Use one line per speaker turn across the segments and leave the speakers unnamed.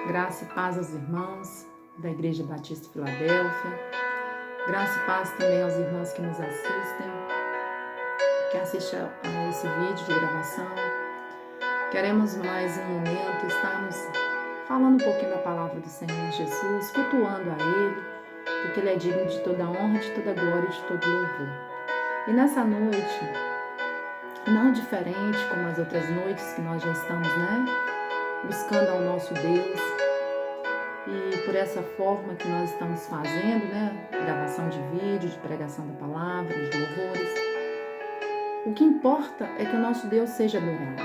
Graça e paz aos irmãos da Igreja Batista Filadélfia. Graça e paz também aos irmãos que nos assistem, que assistem a esse vídeo de gravação. Queremos mais um momento estarmos falando um pouquinho da palavra do Senhor Jesus, cultuando a Ele, porque Ele é digno de toda honra, de toda glória e de todo louvor. E nessa noite, não diferente como as outras noites que nós já estamos, buscando ao nosso Deus, e por essa forma que nós estamos fazendo, gravação de vídeo, de pregação da palavra, de louvores, o que importa é que o nosso Deus seja adorado.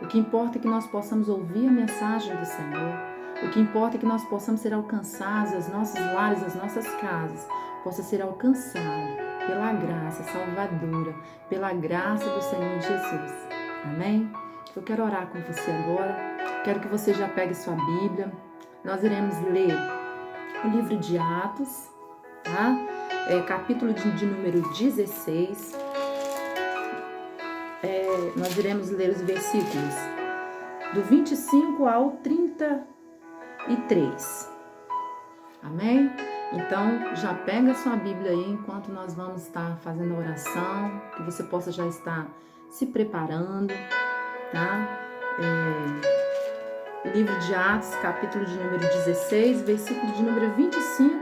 O que importa é que nós possamos ouvir a mensagem do Senhor. O que importa é que nós possamos ser alcançados, os nossos lares, as nossas casas, possa ser alcançado pela graça salvadora, pela graça do Senhor Jesus. Amém? Eu quero orar com você agora. Quero que você já pegue sua Bíblia. Nós iremos ler o livro de Atos, tá? Capítulo de número 16. Nós iremos ler os versículos do 25 ao 33. Amém? Então, já pega sua Bíblia aí enquanto nós vamos estar fazendo a oração, que você possa já estar se preparando, tá? Livro de Atos, capítulo de número 16, versículo de número 25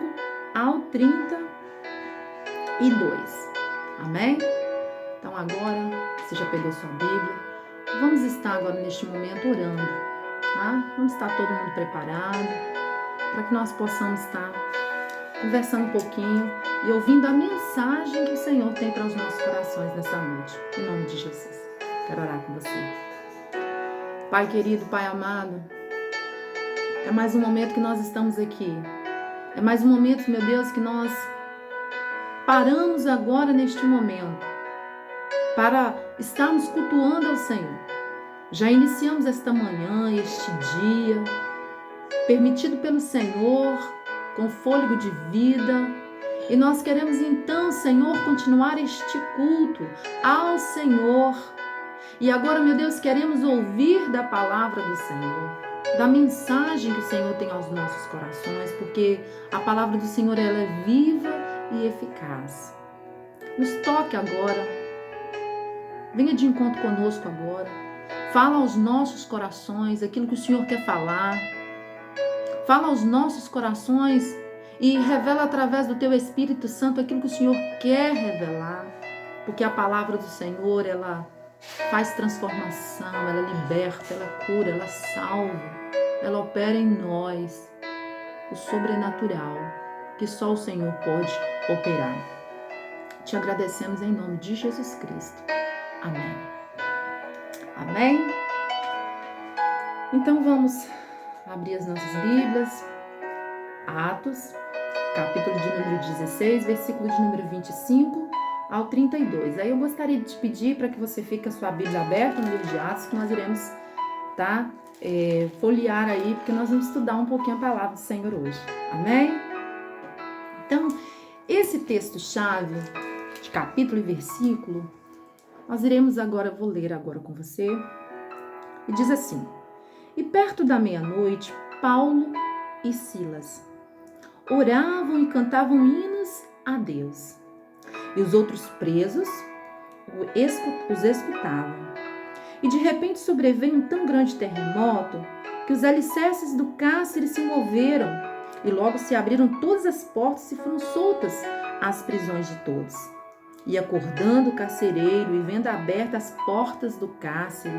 ao 32. Amém? Então agora, você já pegou sua Bíblia, vamos estar agora neste momento orando, tá? Vamos estar todo mundo preparado, para que nós possamos estar conversando um pouquinho e ouvindo a mensagem que o Senhor tem para os nossos corações nessa noite. Em nome de Jesus. Quero orar com você. Pai querido, Pai amado, é mais um momento que nós estamos aqui. É mais um momento, meu Deus, que nós paramos agora neste momento para estarmos cultuando ao Senhor. Já iniciamos esta manhã, este dia, permitido pelo Senhor, com fôlego de vida. E nós queremos então, Senhor, continuar este culto ao Senhor. E agora, meu Deus, queremos ouvir da palavra do Senhor, da mensagem que o Senhor tem aos nossos corações, porque a palavra do Senhor ela é viva e eficaz. Nos toque agora, venha de encontro conosco agora, fala aos nossos corações aquilo que o Senhor quer falar, fala aos nossos corações e revela através do Teu Espírito Santo aquilo que o Senhor quer revelar, porque a palavra do Senhor, ela faz transformação, ela liberta, ela cura, ela salva, ela opera em nós o sobrenatural que só o Senhor pode operar. Te agradecemos em nome de Jesus Cristo. Amém. Amém? Então vamos abrir as nossas Bíblias. Atos, capítulo de número 16, versículo de número 25 ao 32. Aí eu gostaria de te pedir para que você fique com a sua Bíblia aberta no livro de Atos, que nós iremos folhear aí, porque nós vamos estudar um pouquinho a palavra do Senhor hoje. Amém? Então, esse texto-chave de capítulo e versículo, nós iremos agora, vou ler agora com você, e diz assim: E perto da meia-noite, Paulo e Silas oravam e cantavam hinos a Deus. E os outros presos os escutavam. E de repente sobreveio um tão grande terremoto que os alicerces do cárcere se moveram, e logo se abriram todas as portas e foram soltas as prisões de todos. E acordando o carcereiro e vendo abertas as portas do cárcere,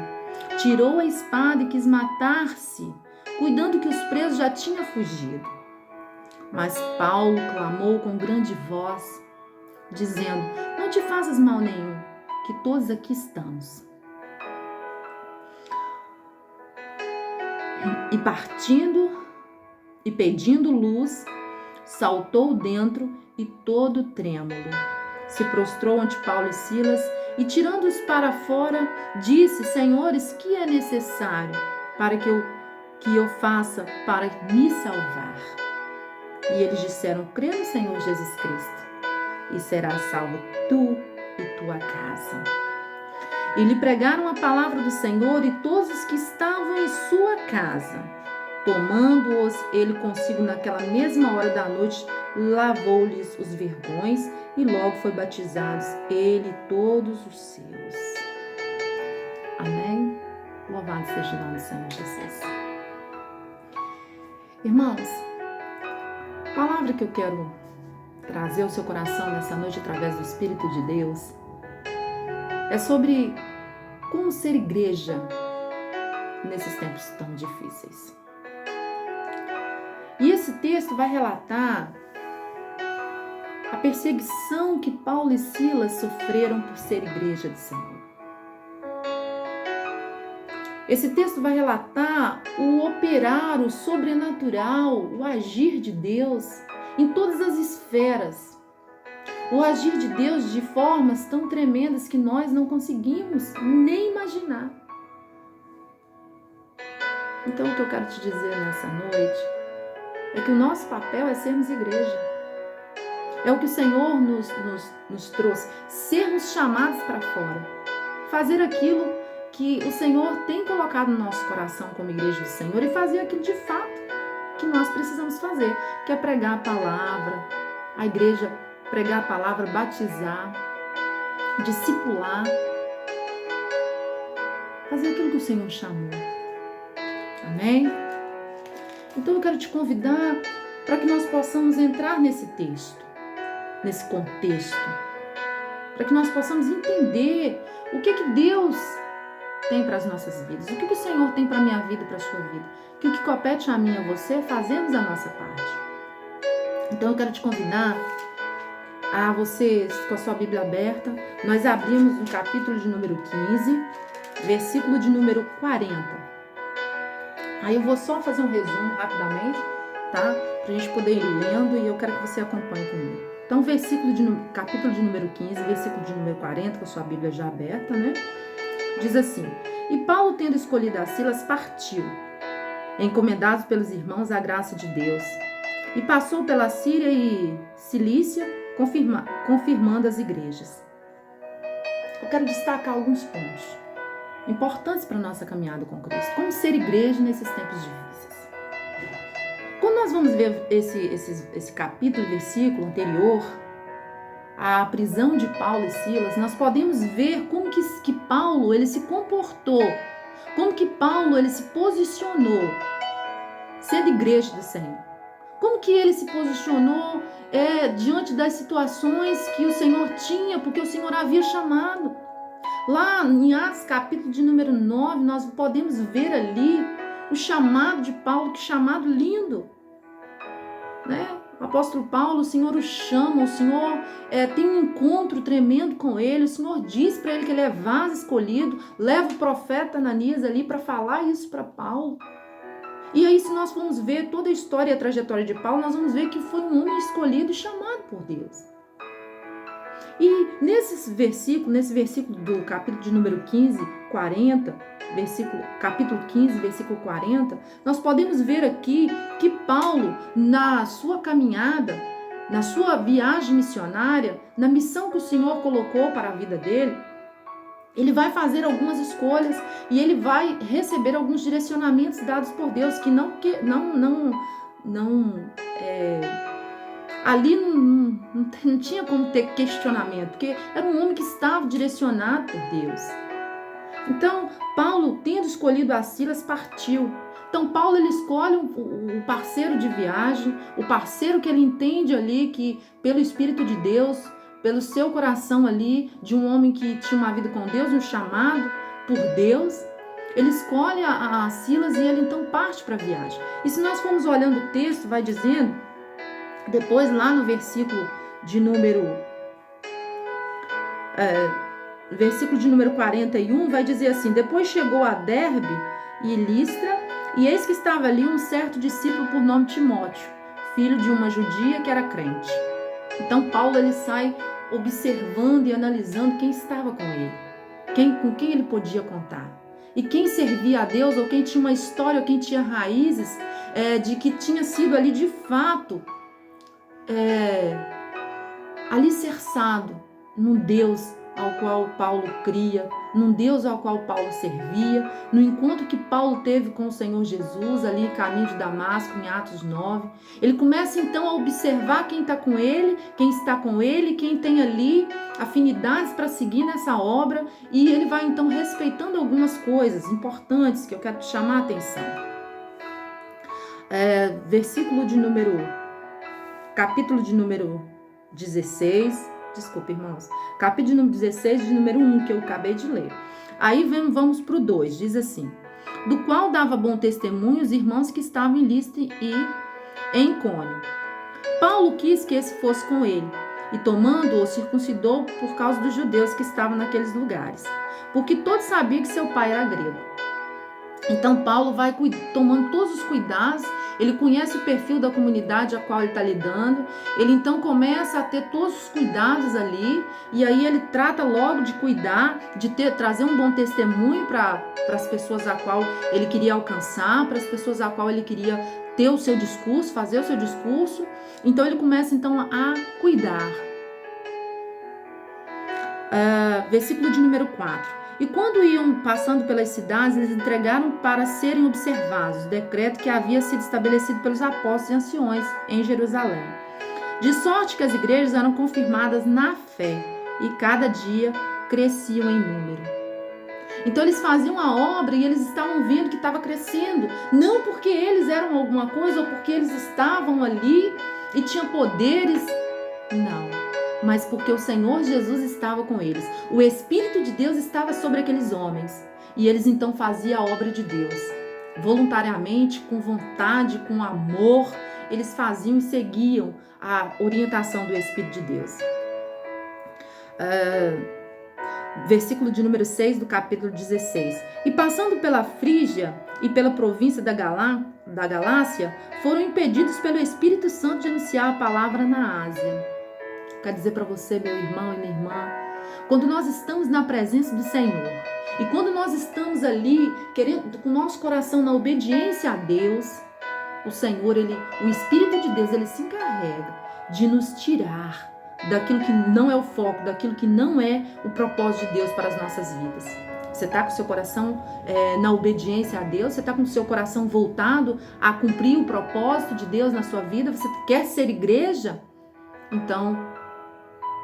tirou a espada e quis matar-se, cuidando que os presos já tinham fugido. Mas Paulo clamou com grande voz, dizendo: Não te faças mal nenhum, que todos aqui estamos. E partindo e pedindo luz, saltou dentro e todo trêmulo. Se prostrou ante Paulo e Silas e, tirando-os para fora, disse: Senhores, que é necessário para que eu faça para me salvar? E eles disseram: Crê no Senhor Jesus Cristo, e serás salvo tu e tua casa. E lhe pregaram a palavra do Senhor e todos os que estavam em sua casa. Tomando-os ele consigo naquela mesma hora da noite, lavou-lhes os vergões e logo foi batizados ele e todos os seus. Amém? Louvado seja o nome do Senhor Jesus. Irmãos, a palavra que eu quero trazer ao seu coração nessa noite através do Espírito de Deus é sobre como ser igreja nesses tempos tão difíceis. E esse texto vai relatar a perseguição que Paulo e Silas sofreram por ser igreja do Senhor. Esse texto vai relatar o operar, o sobrenatural, o agir de Deus em todas as esferas. O agir de Deus de formas tão tremendas que nós não conseguimos nem imaginar. Então, o que eu quero te dizer nessa noite é que o nosso papel é sermos igreja. É o que o Senhor nos trouxe, sermos chamados para fora. Fazer aquilo que o Senhor tem colocado no nosso coração como igreja do Senhor e fazer aquilo de fato que nós precisamos fazer, que é pregar a palavra, a igreja pregar a palavra, batizar, discipular, fazer aquilo que o Senhor chamou. Amém? Então eu quero te convidar para que nós possamos entrar nesse texto, nesse contexto, para que nós possamos entender o que Deus tem para as nossas vidas, o que o Senhor tem para a minha vida e para a sua vida, que o que compete a mim e a você, fazemos a nossa parte. Então eu quero te convidar a você, com a sua Bíblia aberta, nós abrimos no capítulo de número 15, versículo de número 40. Aí eu vou só fazer um resumo rapidamente, tá? Pra gente poder ir lendo e eu quero que você acompanhe comigo. Então, capítulo de número 15, versículo de número 40, com a sua Bíblia já aberta, né? Diz assim: E Paulo, tendo escolhido a Silas, partiu, encomendado pelos irmãos à graça de Deus, e passou pela Síria e Cilícia, confirmando as igrejas. Eu quero destacar alguns pontos importantes para a nossa caminhada com Cristo. Como ser igreja nesses tempos difíceis. Quando nós vamos ver esse capítulo, versículo anterior, a prisão de Paulo e Silas, nós podemos ver como que Paulo ele se comportou, como que Paulo ele se posicionou sendo igreja do Senhor. Como que ele se posicionou diante das situações que o Senhor tinha, porque o Senhor havia chamado. Lá em Atos, capítulo de número 9, nós podemos ver ali o chamado de Paulo, que chamado lindo, né? O apóstolo Paulo, o Senhor o chama, o Senhor tem um encontro tremendo com ele, o Senhor diz para ele que ele é vaso escolhido, leva o profeta Ananias ali para falar isso para Paulo. E aí, se nós formos ver toda a história e a trajetória de Paulo, nós vamos ver que foi um homem escolhido e chamado por Deus. E nesse versículo do capítulo de número 15, 40, capítulo 15, versículo 40, nós podemos ver aqui que Paulo, na sua caminhada, na sua viagem missionária, na missão que o Senhor colocou para a vida dele, ele vai fazer algumas escolhas e ele vai receber alguns direcionamentos dados por Deus que ali não tinha como ter questionamento, porque era um homem que estava direcionado por Deus. Então, Paulo, tendo escolhido a Silas, partiu. Então, Paulo ele escolhe o parceiro de viagem, o parceiro que ele entende ali que, pelo Espírito de Deus, pelo seu coração ali, de um homem que tinha uma vida com Deus, um chamado por Deus, ele escolhe a Silas e ele então parte para a viagem. E se nós formos olhando o texto, vai dizendo, depois lá no versículo de número 41, vai dizer assim: Depois chegou a Derbe e Listra, e eis que estava ali um certo discípulo por nome Timóteo, filho de uma judia que era crente. Então Paulo ele sai observando e analisando quem estava com ele, com quem ele podia contar. E quem servia a Deus, ou quem tinha uma história, ou quem tinha raízes de que tinha sido ali de fato alicerçado num Deus ao qual Paulo cria, num Deus ao qual Paulo servia, no encontro que Paulo teve com o Senhor Jesus ali em caminho de Damasco, em Atos 9. Ele começa então a observar quem está com ele, quem está com ele, quem tem ali afinidades para seguir nessa obra, e ele vai então respeitando algumas coisas importantes que eu quero te chamar a atenção. Capítulo de número 16, desculpa, irmãos, capítulo de número 16, de número 1, que eu acabei de ler. Aí vamos para o 2, diz assim: do qual dava bom testemunho os irmãos que estavam em Listra e em Icônio. Paulo quis que esse fosse com ele, e tomando-o, circuncidou por causa dos judeus que estavam naqueles lugares, porque todos sabiam que seu pai era grego. Então Paulo vai tomando todos os cuidados, ele conhece o perfil da comunidade a qual ele está lidando, ele então começa a ter todos os cuidados ali, e aí ele trata logo de cuidar, de trazer um bom testemunho para as pessoas a qual ele queria alcançar, para as pessoas a qual ele queria ter o seu discurso, fazer o seu discurso. Então ele começa então a cuidar. Versículo de número 4. E quando iam passando pelas cidades, eles entregaram para serem observados o decreto que havia sido estabelecido pelos apóstolos e anciões em Jerusalém. De sorte que as igrejas eram confirmadas na fé e cada dia cresciam em número. Então eles faziam a obra e eles estavam vendo que estava crescendo, não porque eles eram alguma coisa ou porque eles estavam ali e tinham poderes, não, mas porque o Senhor Jesus estava com eles. O Espírito de Deus estava sobre aqueles homens e eles então faziam a obra de Deus voluntariamente, com vontade, com amor. Eles faziam e seguiam a orientação do Espírito de Deus. Versículo de número 6 do capítulo 16. E passando pela Frígia e pela província da Galácia, foram impedidos pelo Espírito Santo de anunciar a palavra na Ásia. Quero dizer para você, meu irmão e minha irmã, quando nós estamos na presença do Senhor e quando nós estamos ali querendo, com o nosso coração na obediência a Deus, o Senhor, o Espírito de Deus, ele se encarrega de nos tirar daquilo que não é o foco, daquilo que não é o propósito de Deus para as nossas vidas. Você está com o seu coração na obediência a Deus? Você está com o seu coração voltado a cumprir o propósito de Deus na sua vida? Você quer ser igreja? Então,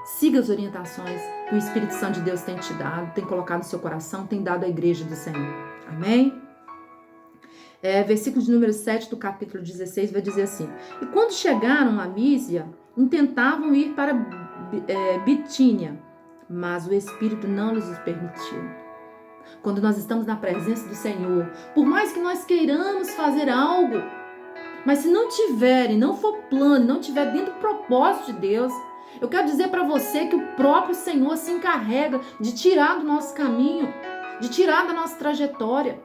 siga as orientações que o Espírito Santo de Deus tem te dado, tem colocado no seu coração, tem dado à igreja do Senhor. Amém? Versículo de número 7 do capítulo 16 vai dizer assim: e quando chegaram a Mísia, intentavam ir para Bitínia, mas o Espírito não lhes permitiu. Quando nós estamos na presença do Senhor, por mais que nós queiramos fazer algo, mas se não tiver, não for plano, não tiver dentro do propósito de Deus, eu quero dizer para você que o próprio Senhor se encarrega de tirar do nosso caminho, de tirar da nossa trajetória,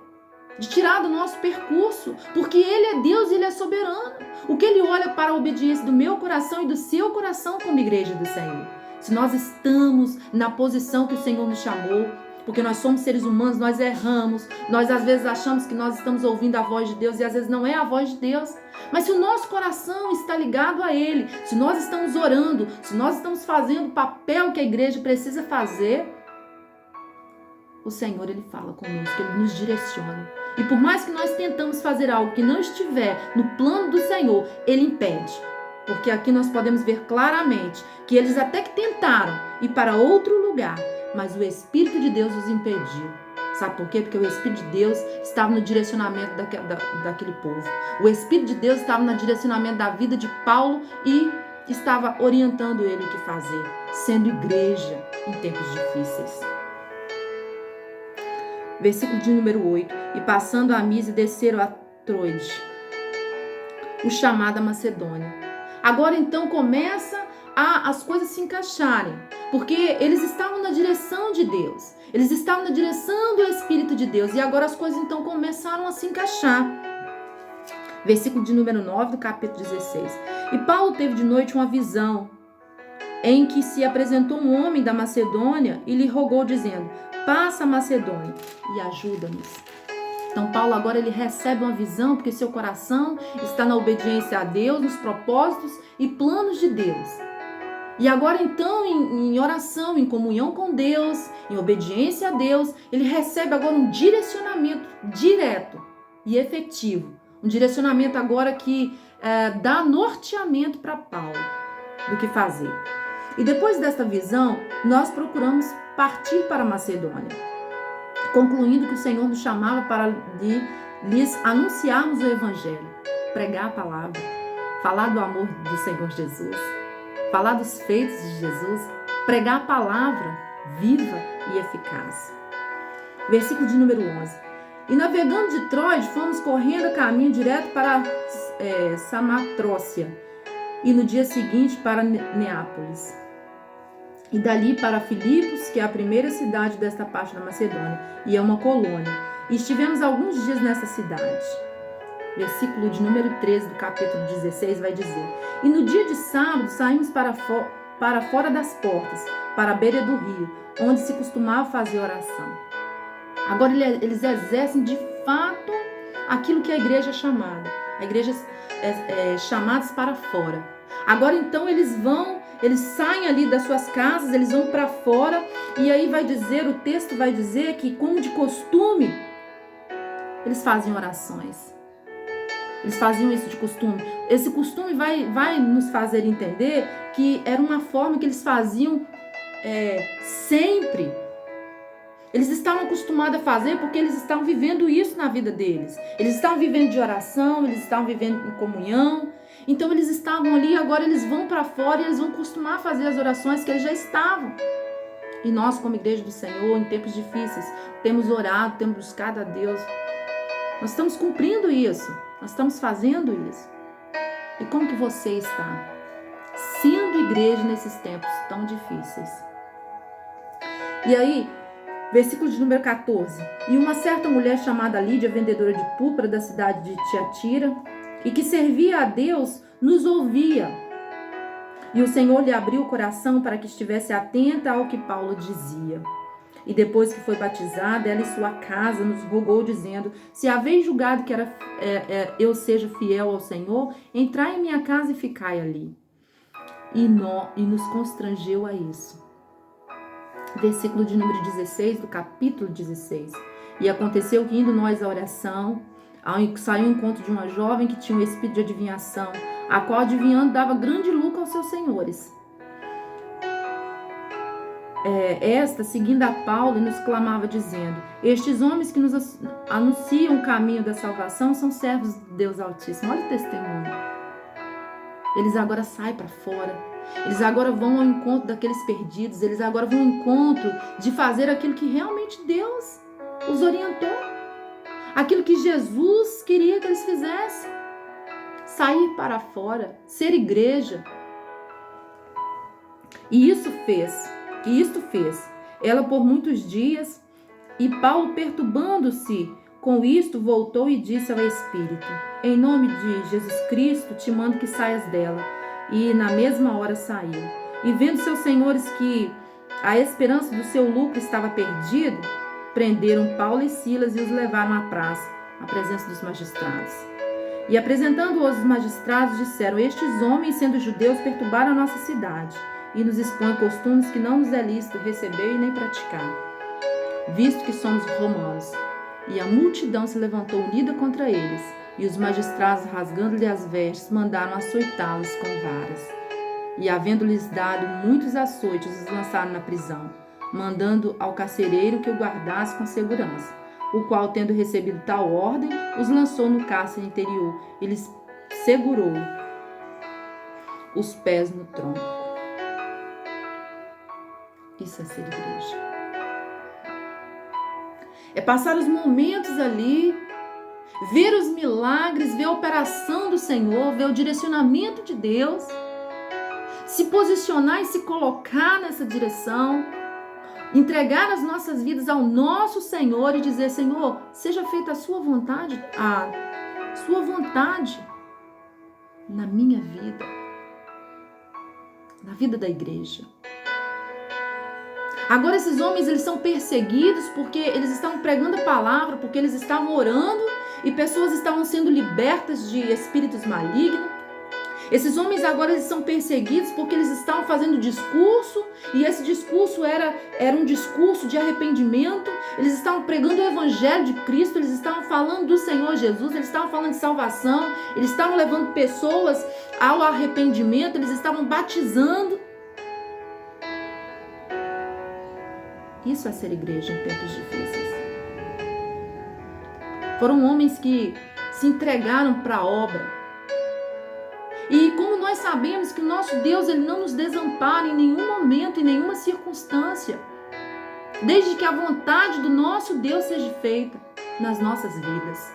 de tirar do nosso percurso, porque Ele é Deus e Ele é soberano. O que Ele olha para a obediência do meu coração e do seu coração como igreja do Senhor. Se nós estamos na posição que o Senhor nos chamou, porque nós somos seres humanos, nós erramos, nós às vezes achamos que nós estamos ouvindo a voz de Deus e às vezes não é a voz de Deus. Mas se o nosso coração está ligado a Ele, se nós estamos orando, se nós estamos fazendo o papel que a igreja precisa fazer, o Senhor, Ele fala conosco, Ele nos direciona. E por mais que nós tentamos fazer algo que não estiver no plano do Senhor, Ele impede. Porque aqui nós podemos ver claramente que eles até que tentaram ir para outro lugar, mas o Espírito de Deus os impediu. Sabe por quê? Porque o Espírito de Deus estava no direcionamento daquele povo. O Espírito de Deus estava no direcionamento da vida de Paulo e estava orientando ele o que fazer, sendo igreja em tempos difíceis. Versículo de número 8. E passando a Mísia, desceram a Troade, o chamado a Macedônia. Agora então começa as coisas se encaixarem, porque eles estavam na direção de Deus, eles estavam na direção do Espírito de Deus, e agora as coisas então começaram a se encaixar. Versículo de número 9 do capítulo 16. E Paulo teve de noite uma visão, em que se apresentou um homem da Macedônia e lhe rogou, dizendo: passa a Macedônia e ajuda-nos. Então Paulo agora ele recebe uma visão, porque seu coração está na obediência a Deus, nos propósitos e planos de Deus. E agora então, em oração, em comunhão com Deus, em obediência a Deus, ele recebe agora um direcionamento direto e efetivo. Um direcionamento agora que dá norteamento para Paulo do que fazer. E depois desta visão, nós procuramos partir para a Macedônia, concluindo que o Senhor nos chamava para lhes anunciarmos o Evangelho, pregar a palavra, falar do amor do Senhor Jesus, falar dos feitos de Jesus, pregar a palavra viva e eficaz. Versículo de número 11. E navegando de Troade, fomos correndo caminho direto para Samatrócia, e no dia seguinte para Neápolis. E dali para Filipos, que é a primeira cidade desta parte da Macedônia, e é uma colônia. E estivemos alguns dias nessa cidade. Versículo de número 13 do capítulo 16 vai dizer: E no dia de sábado saímos para fora das portas, para a beira do rio, onde se costumava fazer oração. Agora eles exercem de fato aquilo que a igreja é chamada. A igreja é chamados para fora. Agora então eles saem ali das suas casas, eles vão para fora, e aí o texto vai dizer que, como de costume, eles fazem orações. Eles faziam isso de costume. Esse costume vai nos fazer entender que era uma forma que eles faziam sempre. Eles estavam acostumados a fazer porque eles estavam vivendo isso na vida deles. Eles estavam vivendo de oração, eles estavam vivendo em comunhão. Então eles estavam ali, agora eles vão para fora e eles vão costumar fazer as orações que eles já estavam. E nós, como igreja do Senhor, em tempos difíceis, temos orado, temos buscado a Deus. Nós estamos cumprindo isso. Nós estamos fazendo isso. E como que você está sendo igreja nesses tempos tão difíceis? E aí, versículo de número 14. E uma certa mulher chamada Lídia, vendedora de púrpura da cidade de Tiatira, e que servia a Deus, nos ouvia. E o Senhor lhe abriu o coração para que estivesse atenta ao que Paulo dizia. E depois que foi batizada, ela e sua casa nos rogou, dizendo: Se haveis julgado que eu seja fiel ao Senhor, entrai em minha casa e ficai ali. E nos constrangeu a isso. Versículo de número 16 do capítulo 16. E aconteceu que, indo nós à oração, saiu ao encontro de uma jovem que tinha um espírito de adivinhação, a qual, adivinhando, dava grande lucro aos seus senhores. Esta, seguindo a Paulo, nos clamava, dizendo: Estes homens que nos anunciam o caminho da salvação são servos de Deus Altíssimo. Olha o testemunho. Eles agora saem para fora. Eles agora vão ao encontro daqueles perdidos. Eles agora vão ao encontro de fazer aquilo que realmente Deus os orientou. Aquilo que Jesus queria que eles fizessem. Sair para fora. Ser igreja. E isto fez ela por muitos dias. E Paulo, perturbando-se com isto, voltou e disse ao Espírito: Em nome de Jesus Cristo, te mando que saias dela. E na mesma hora saiu. E vendo seus senhores que a esperança do seu lucro estava perdida, prenderam Paulo e Silas e os levaram à praça, à presença dos magistrados. E apresentando-os aos magistrados, disseram: Estes homens, sendo judeus, perturbaram a nossa cidade e nos expõem costumes que não nos é lícito receber e nem praticar, visto que somos romanos. E a multidão se levantou unida contra eles, e os magistrados, rasgando-lhe as vestes, mandaram açoitá-los com varas. E, havendo-lhes dado muitos açoites, os lançaram na prisão, mandando ao carcereiro que o guardasse com segurança, o qual, tendo recebido tal ordem, os lançou no cárcere interior e lhes segurou os pés no tronco. Isso é ser igreja. É passar os momentos ali, ver os milagres, ver a operação do Senhor, ver o direcionamento de Deus, se posicionar e se colocar nessa direção, entregar as nossas vidas ao nosso Senhor e dizer: Senhor, seja feita a sua vontade na minha vida, na vida da igreja. Agora esses homens, eles são perseguidos porque eles estavam pregando a palavra, porque eles estavam orando e pessoas estavam sendo libertas de espíritos malignos. Esses homens agora eles são perseguidos porque eles estavam fazendo discurso, e esse discurso era um discurso de arrependimento. Eles estavam pregando o evangelho de Cristo, eles estavam falando do Senhor Jesus, eles estavam falando de salvação, eles estavam levando pessoas ao arrependimento, eles estavam batizando. Isso é ser igreja em tempos difíceis. Foram homens que se entregaram para a obra. E como nós sabemos que o nosso Deus, Ele não nos desampara em nenhum momento, em nenhuma circunstância, desde que a vontade do nosso Deus seja feita nas nossas vidas.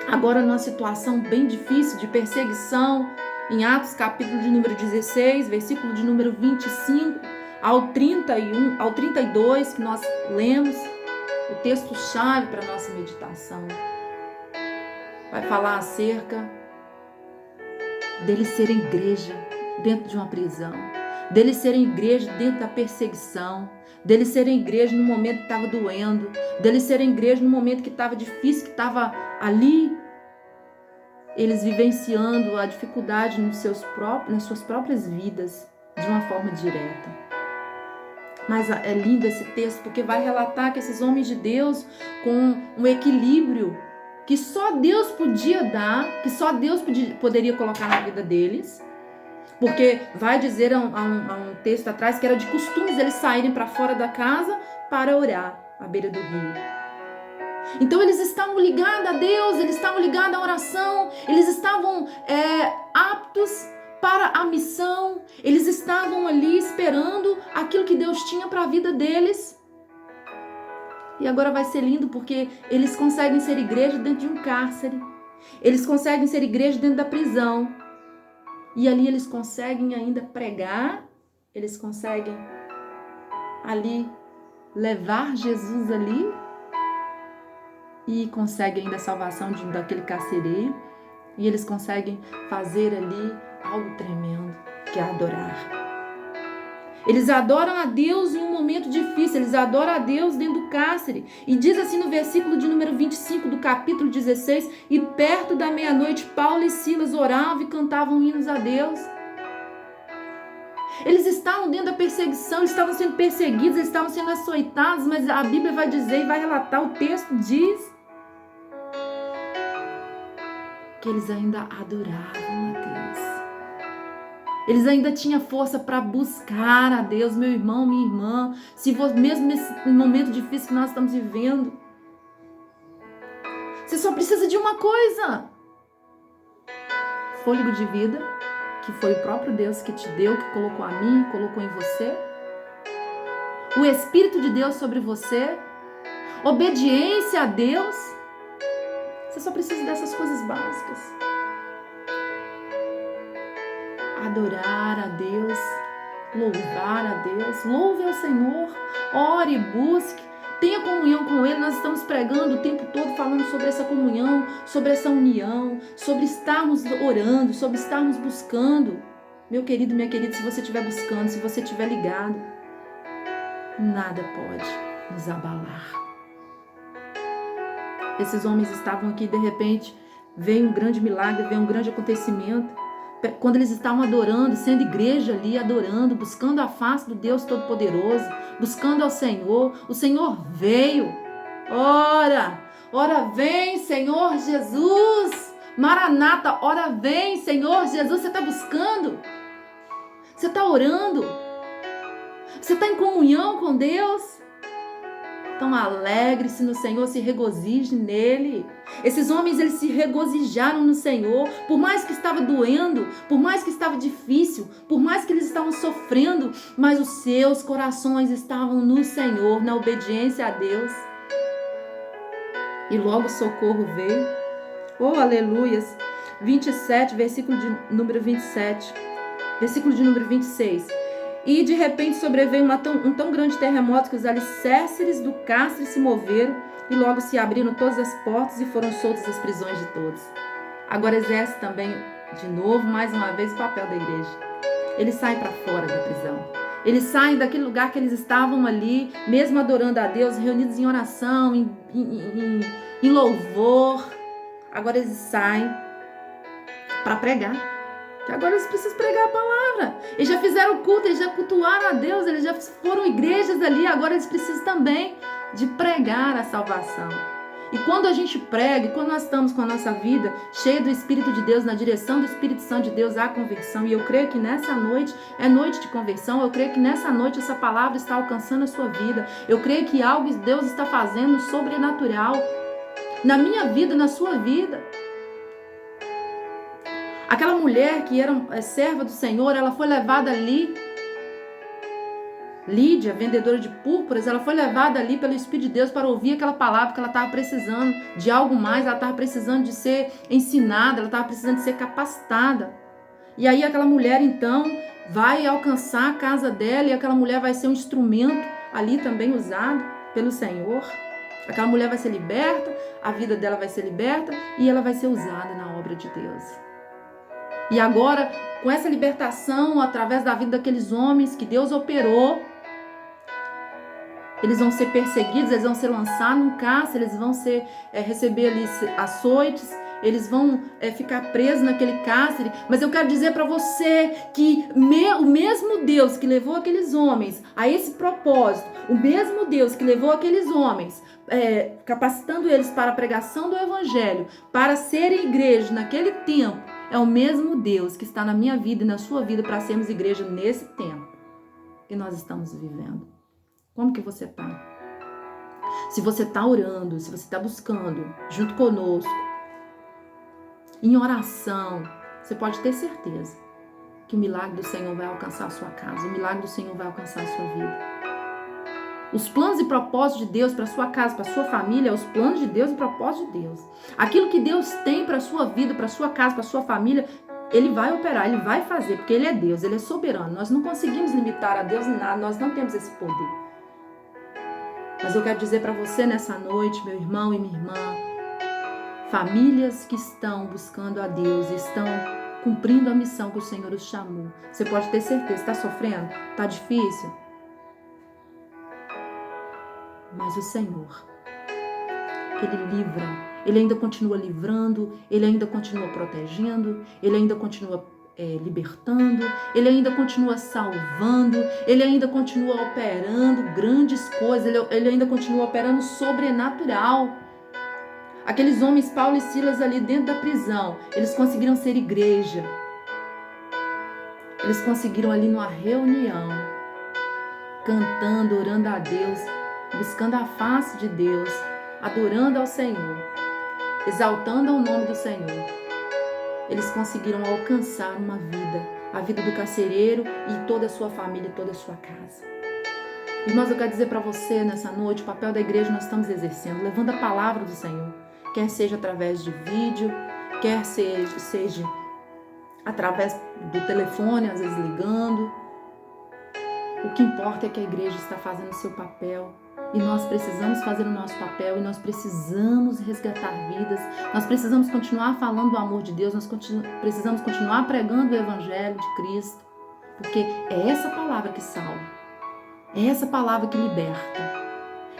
Agora, numa situação bem difícil de perseguição, em Atos capítulo de número 16, versículo de número 25 ao 31, ao 32, que nós lemos, o texto-chave para a nossa meditação, vai falar acerca deles serem igreja dentro de uma prisão, deles serem igreja dentro da perseguição, deles serem igreja no momento que estava doendo, deles serem igreja no momento que estava difícil, que estava ali, eles vivenciando a dificuldade nas suas próprias vidas de uma forma direta. Mas é lindo esse texto porque vai relatar que esses homens de Deus, com um equilíbrio que só Deus podia dar, que só Deus poderia colocar na vida deles, porque vai dizer a um texto atrás que era de costumes eles saírem para fora da casa para orar à beira do rio. Então eles estavam ligados a Deus, eles estavam ligados à oração, eles estavam aptos para a missão, eles estavam ali esperando aquilo que Deus tinha para a vida deles. E agora vai ser lindo porque eles conseguem ser igreja dentro de um cárcere. Eles conseguem ser igreja dentro da prisão. E ali eles conseguem ainda pregar. Eles conseguem ali levar Jesus ali. E conseguem ainda a salvação daquele carcereiro. E eles conseguem fazer ali algo tremendo, que é adorar. Eles adoram a Deus em um momento difícil, eles adoram a Deus dentro do cárcere. E diz assim no versículo de número 25 do capítulo 16, e perto da meia-noite, Paulo e Silas oravam e cantavam hinos a Deus. Eles estavam dentro da perseguição, eles estavam sendo perseguidos, eles estavam sendo açoitados, mas a Bíblia vai dizer e vai relatar, o texto diz que eles ainda adoravam a Deus. Eles ainda tinham força para buscar a Deus, meu irmão, minha irmã. Mesmo nesse momento difícil que nós estamos vivendo, você só precisa de uma coisa: fôlego de vida, que foi o próprio Deus que te deu, que colocou a mim, colocou em você. O Espírito de Deus sobre você. Obediência a Deus. Você só precisa dessas coisas básicas. Adorar a Deus, louvar a Deus, louve ao Senhor, ore, busque, tenha comunhão com Ele. Nós estamos pregando o tempo todo falando sobre essa comunhão, sobre essa união, sobre estarmos orando, sobre estarmos buscando. Meu querido, minha querida, se você estiver buscando, se você estiver ligado, nada pode nos abalar. Esses homens estavam aqui, de repente, veio um grande milagre, veio um grande acontecimento. Quando eles estavam adorando, sendo igreja ali, adorando, buscando a face do Deus Todo-Poderoso, buscando ao Senhor, o Senhor veio. Ora vem, Senhor Jesus. Maranata, ora vem, Senhor Jesus. Você está buscando? Você está orando? Você está em comunhão com Deus? Então alegre-se no Senhor, se regozije nele. Esses homens, eles se regozijaram no Senhor, por mais que estava doendo, por mais que estava difícil, por mais que eles estavam sofrendo, mas os seus corações estavam no Senhor, na obediência a Deus. E logo o socorro veio. Oh, aleluias! 27, versículo de número 27, versículo de número 26. E de repente sobreveio um tão grande terremoto que os alicerces do cárcere se moveram e logo se abriram todas as portas e foram soltas as prisões de todos. Agora exerce também, de novo, mais uma vez, o papel da igreja. Eles saem para fora da prisão. Eles saem daquele lugar que eles estavam ali, mesmo adorando a Deus, reunidos em oração, em louvor. Agora eles saem para pregar. Que agora eles precisam pregar a palavra. Eles já fizeram culto, eles já cultuaram a Deus, eles já foram igrejas ali, agora eles precisam também de pregar a salvação. E quando a gente prega, e quando nós estamos com a nossa vida cheia do Espírito de Deus, na direção do Espírito Santo de Deus, há conversão. E eu creio que nessa noite é noite de conversão. Eu creio que nessa noite essa palavra está alcançando a sua vida. Eu creio que algo Deus está fazendo sobrenatural na minha vida, na sua vida. Aquela mulher que era serva do Senhor, ela foi levada ali. Lídia, vendedora de púrpuras, ela foi levada ali pelo Espírito de Deus para ouvir aquela palavra que ela estava precisando de algo mais, ela estava precisando de ser ensinada, ela estava precisando de ser capacitada. E aí aquela mulher então vai alcançar a casa dela e aquela mulher vai ser um instrumento ali também usado pelo Senhor. Aquela mulher vai ser liberta, a vida dela vai ser liberta e ela vai ser usada na obra de Deus. E agora, com essa libertação, através da vida daqueles homens que Deus operou, eles vão ser perseguidos, eles vão ser lançados num cárcere, eles vão receber ali açoites, eles vão ficar presos naquele cárcere. Mas eu quero dizer para você que o mesmo Deus que levou aqueles homens a esse propósito, o mesmo Deus que levou aqueles homens, capacitando eles para a pregação do Evangelho, para serem igreja naquele tempo, é o mesmo Deus que está na minha vida e na sua vida para sermos igreja nesse tempo que nós estamos vivendo. Como que você está? Se você está orando, se você está buscando junto conosco, em oração, você pode ter certeza que o milagre do Senhor vai alcançar a sua casa, o milagre do Senhor vai alcançar a sua vida. Os planos e propósitos de Deus para a sua casa, para a sua família, os planos de Deus e propósitos de Deus. Aquilo que Deus tem para a sua vida, para a sua casa, para a sua família, Ele vai operar, Ele vai fazer, porque Ele é Deus, Ele é soberano. Nós não conseguimos limitar a Deus em nada, nós não temos esse poder. Mas eu quero dizer para você nessa noite, meu irmão e minha irmã, famílias que estão buscando a Deus, estão cumprindo a missão que o Senhor os chamou. Você pode ter certeza, está sofrendo? Está difícil? Mas o Senhor, Ele livra, Ele ainda continua livrando, Ele ainda continua protegendo, Ele ainda continua libertando, Ele ainda continua salvando, Ele ainda continua operando grandes coisas, Ele ainda continua operando sobrenatural. Aqueles homens, Paulo e Silas ali dentro da prisão, eles conseguiram ser igreja. Eles conseguiram ali numa reunião, cantando, orando a Deus, buscando a face de Deus, adorando ao Senhor, exaltando o nome do Senhor. Eles conseguiram alcançar uma vida, a vida do carcereiro e toda a sua família, toda a sua casa. Irmãos, eu quero dizer para você nessa noite, o papel da igreja nós estamos exercendo, levando a palavra do Senhor, quer seja através de vídeo, quer seja através do telefone, às vezes ligando. O que importa é que a igreja está fazendo o seu papel. E nós precisamos fazer o nosso papel, e nós precisamos resgatar vidas, nós precisamos continuar falando do amor de Deus, nós precisamos continuar pregando o Evangelho de Cristo, porque é essa palavra que salva, é essa palavra que liberta,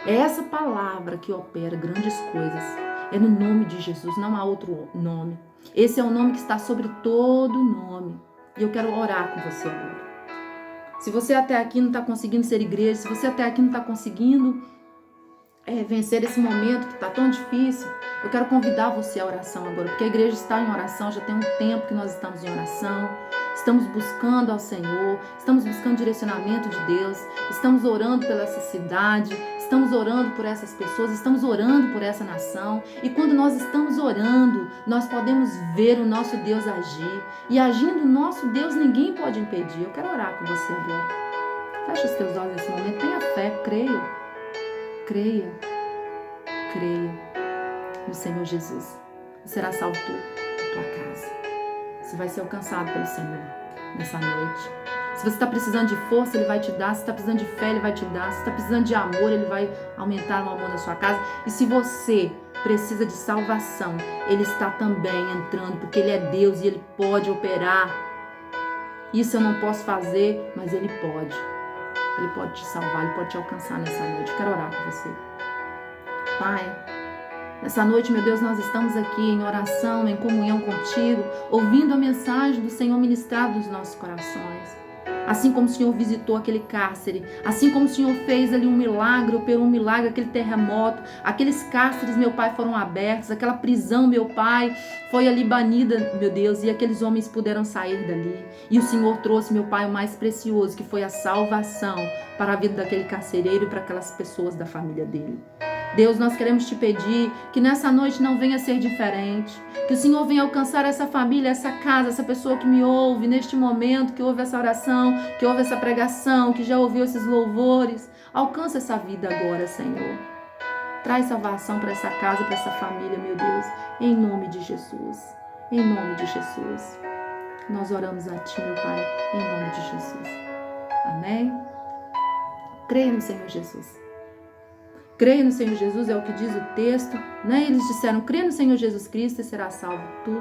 é essa palavra que opera grandes coisas, é no nome de Jesus, não há outro nome. Esse é o nome que está sobre todo nome, e eu quero orar com você agora. Se você até aqui não está conseguindo ser igreja, se você até aqui não está conseguindo vencer esse momento que está tão difícil, eu quero convidar você à oração agora, porque a igreja está em oração, já tem um tempo que nós estamos em oração, estamos buscando ao Senhor, estamos buscando direcionamento de Deus, estamos orando pela essa cidade, estamos orando por essas pessoas, estamos orando por essa nação, e quando nós estamos orando, nós podemos ver o nosso Deus agir, e agindo o nosso Deus, ninguém pode impedir. Eu quero orar com você agora. Feche os teus olhos nesse momento, tenha fé, creia no Senhor Jesus. Você será salvo da tua casa. Você vai ser alcançado pelo Senhor nessa noite. Se você está precisando de força, Ele vai te dar. Se está precisando de fé, Ele vai te dar. Se está precisando de amor, Ele vai aumentar o amor na sua casa. E se você precisa de salvação, Ele está também entrando, porque Ele é Deus e Ele pode operar. Isso eu não posso fazer, mas Ele pode. Ele pode te salvar, Ele pode te alcançar nessa noite. Eu quero orar com você. Pai, Nessa noite, meu Deus, nós estamos aqui em oração, em comunhão contigo, ouvindo a mensagem do Senhor ministrada nos nossos corações. Assim como o Senhor visitou aquele cárcere, assim como o Senhor fez ali um milagre, operou um milagre, aquele terremoto, aqueles cárceres, meu Pai, foram abertos, aquela prisão, meu Pai, foi ali banida, meu Deus, e aqueles homens puderam sair dali. E o Senhor trouxe, meu Pai, o mais precioso, que foi a salvação para a vida daquele carcereiro e para aquelas pessoas da família dele. Deus, nós queremos te pedir que nessa noite não venha ser diferente, que o Senhor venha alcançar essa família, essa casa, essa pessoa que me ouve neste momento, que ouve essa oração, que ouve essa pregação, que já ouviu esses louvores. Alcança essa vida agora, Senhor. Traz salvação para essa casa, para essa família, meu Deus, em nome de Jesus. Em nome de Jesus. Nós oramos a Ti, meu Pai, em nome de Jesus. Amém? Creia no Senhor Jesus. Creia no Senhor Jesus, é o que diz o texto, né? Eles disseram, crê no Senhor Jesus Cristo e será salvo tu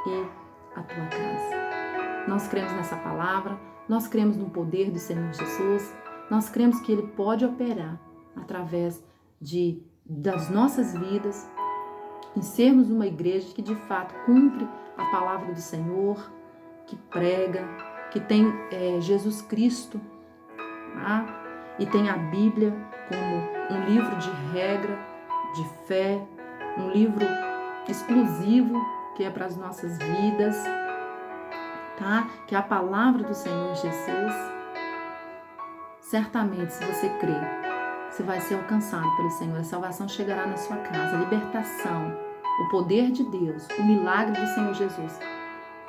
e a tua casa. Nós cremos nessa palavra, nós cremos no poder do Senhor Jesus, nós cremos que Ele pode operar através das nossas vidas, em sermos uma igreja que de fato cumpre a palavra do Senhor, que prega, que tem Jesus Cristo, tá? E tem a Bíblia como um livro de regra, de fé, um livro exclusivo que é para as nossas vidas, tá? Que é a palavra do Senhor Jesus. Certamente, se você crer, você vai ser alcançado pelo Senhor. A salvação chegará na sua casa, a libertação, o poder de Deus, o milagre do Senhor Jesus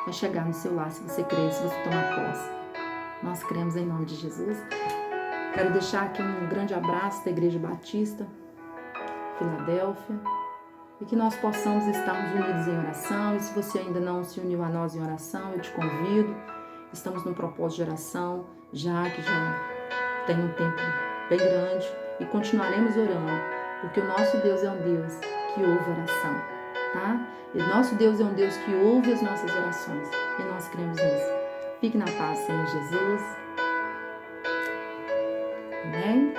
vai chegar no seu lar se você crer, se você tomar posse. Nós cremos em nome de Jesus. Quero deixar aqui um grande abraço da Igreja Batista, Filadélfia, e que nós possamos estarmos unidos em oração. E se você ainda não se uniu a nós em oração, eu te convido. Estamos num propósito de oração, já tem um tempo bem grande, e continuaremos orando, porque o nosso Deus é um Deus que ouve oração, tá? E o nosso Deus é um Deus que ouve as nossas orações, e nós cremos nisso. Fique na paz, Senhor Jesus. Amém?